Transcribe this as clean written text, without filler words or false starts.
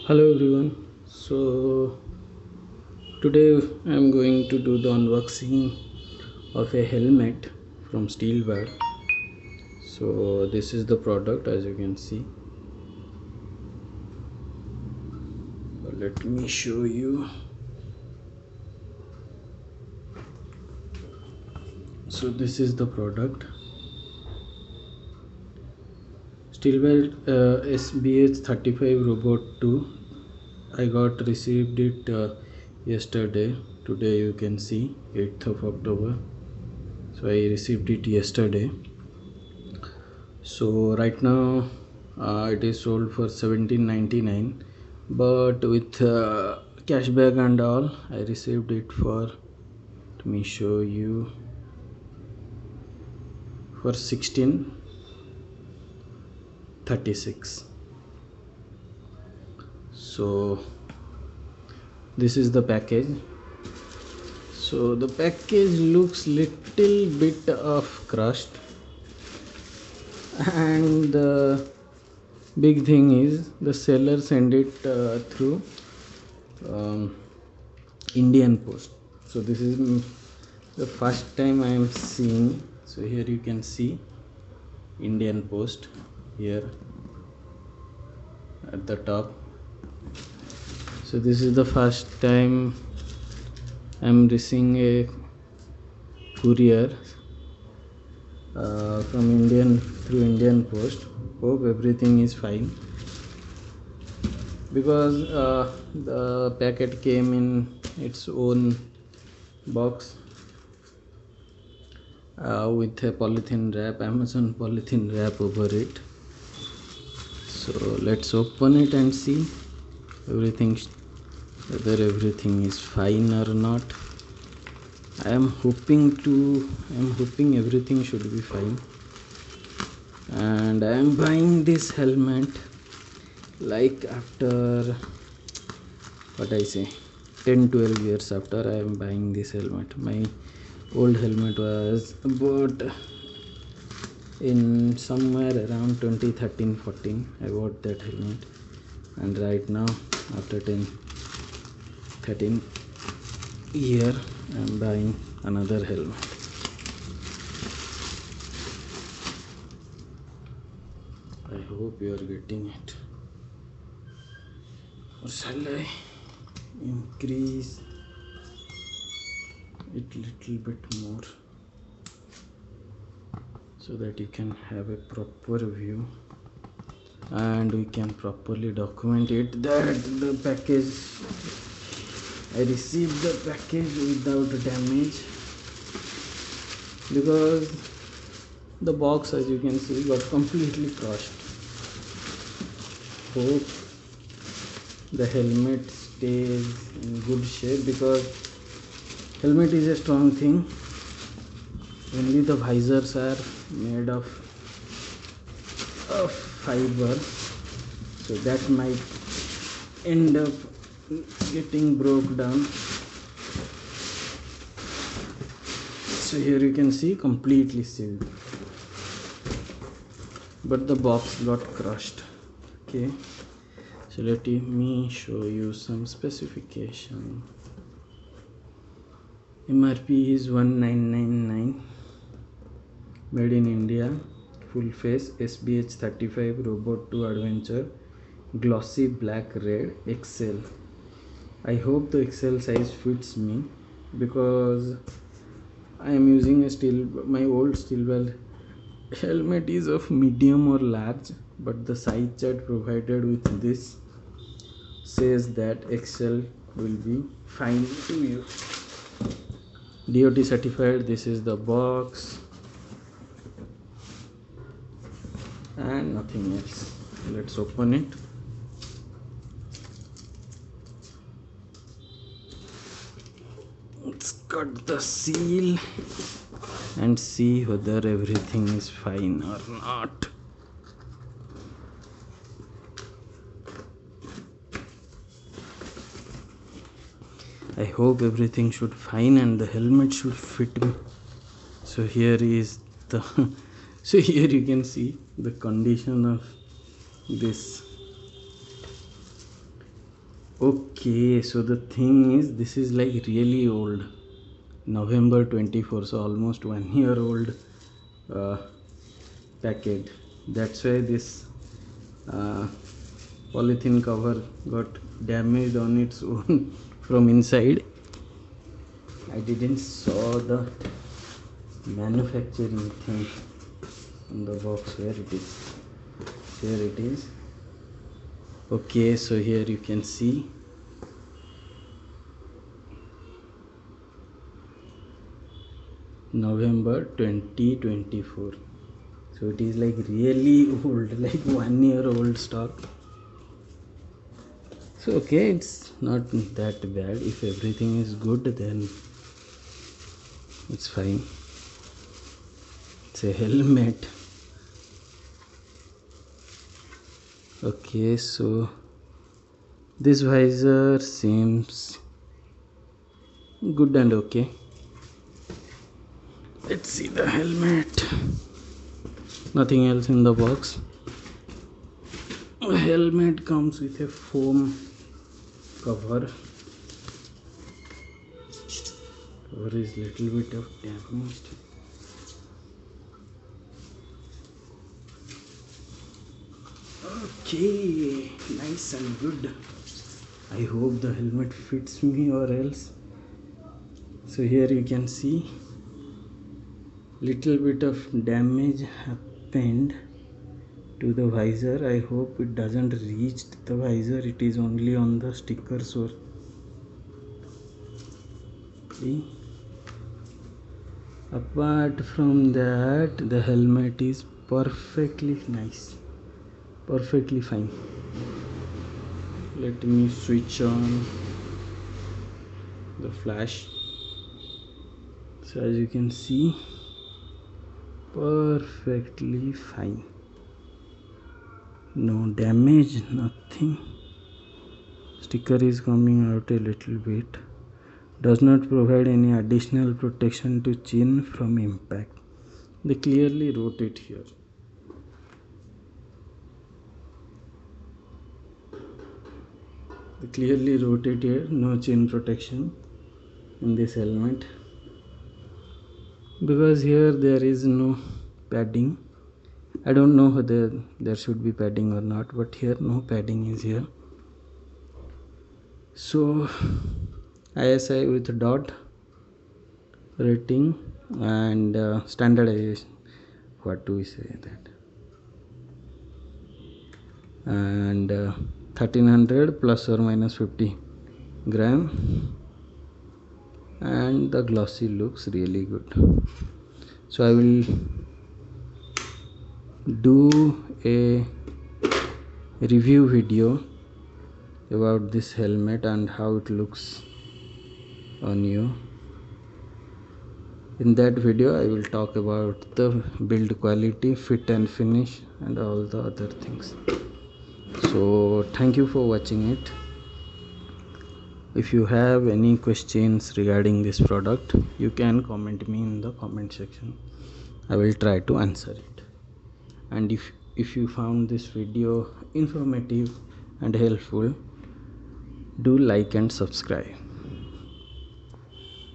Hello everyone. So today I'm going to do the unboxing of a helmet from Steelbird. So this is the product, as you can see. Let me show you. So this is the product. Steelbird SBH35 Robot 2. I received it yesterday. Today you can see 8th of October. So I received it yesterday. So right now it is sold for 17.99, but with cashback and all I received it for, let me show you, for 16.36. So this is the package. So the package looks little bit of crushed, and the big thing is the seller sent it through um, Indian Post. So this is the first time I am seeing. So here you can see Indian Post here at the top. So this is the first time I am receiving a courier from through Indian Post. Hope everything is fine, because the packet came in its own box with a polythene wrap, Amazon polythene wrap over it. So let's open it and see whether everything is fine or not. I am hoping everything should be fine. And I am buying this helmet like after, what I say, 10-12 years after I am buying this helmet. My old helmet was bought in somewhere around 2013-14. I bought that helmet, and right now after 10-13 year I am buying another helmet. I hope you are getting it. Or shall I increase it little bit more so that you can have a proper view and we can properly document it that the package, I received the package without damage, because the box, as you can see, got completely crushed. Hope the helmet stays in good shape, because helmet is a strong thing. Only the visors are made of fiber, so that might end up getting broke down. So here you can see completely sealed, but the box got crushed. Okay, so let me show you some specification. MRP is 1999, made in India, full face SBH35 Robot 2 Adventure, glossy black red, XL. I hope the XL size fits me, because I am using my old Steelbird helmet is of medium or large, but the size chart provided with this says that XL will be fine to you. DOT certified. This is the box and nothing else. Let's open it. Let's cut the seal and see whether everything is fine or not. I hope everything should fine and the helmet should fit me. So here is the so here you can see the condition of this Okay, so the thing is, this is like really old, November 24, so almost 1 year old uh, packet. That's why this uh, polythene cover got damaged on its own from inside. I didn't saw the manufacturing thing in the box. Where it is? Here it is. Okay, so here you can see November 2024. So it is like really old, like 1 year old stock. So okay, it's not that bad. If everything is good, then it's fine. It's a helmet. Okay, so this visor seems good and okay. Let's see the helmet. Nothing else in the box. The helmet comes with a foam cover. Cover is little bit of damaged. Okay, nice and good. I hope the helmet fits me or else. So here you can see little bit of damage happened to the visor. I hope it doesn't reach the visor. It is only on the sticker. So see, apart from that, the helmet is perfectly nice, perfectly fine. Let me switch on the flash. So as you can see, perfectly fine, no damage, nothing. Sticker is coming out a little bit. Does not provide any additional protection to chin from impact. They clearly wrote it here. They clearly wrote it here, no chin protection in this helmet, because here there is no padding. I don't know whether there should be padding or not, but here no padding is here. So ISI with dot rating and standardization, what do we say that, and 1300 plus or minus 50 gram, and the glossy looks really good. So I will do a review video about this helmet and how it looks on you. In that video I will talk about the build quality, fit and finish, and all the other things. So thank you for watching it. If you have any questions regarding this product, you can comment me in the comment section. I will try to answer it. And if you found this video informative and helpful, do like and subscribe.